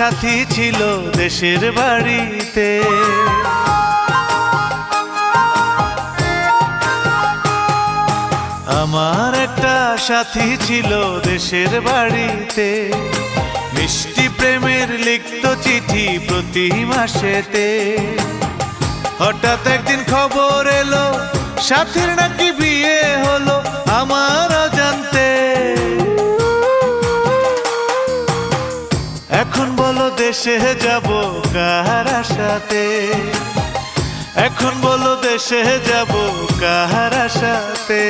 সাথী ছিল দেশের বাড়িতে। আমার একটা সাথী ছিল দেশের বাড়িতে, মিষ্টি প্রেমের লিখত চিঠি প্রতি মাসেতে। হঠাৎ একদিন খবর এলো সাথীর নাকি বিয়ে হলো আমার অজান্তে। এখন বলো দেশে যাব কার আশাতে, এখন বলো দেশে যাব কার আশাতে।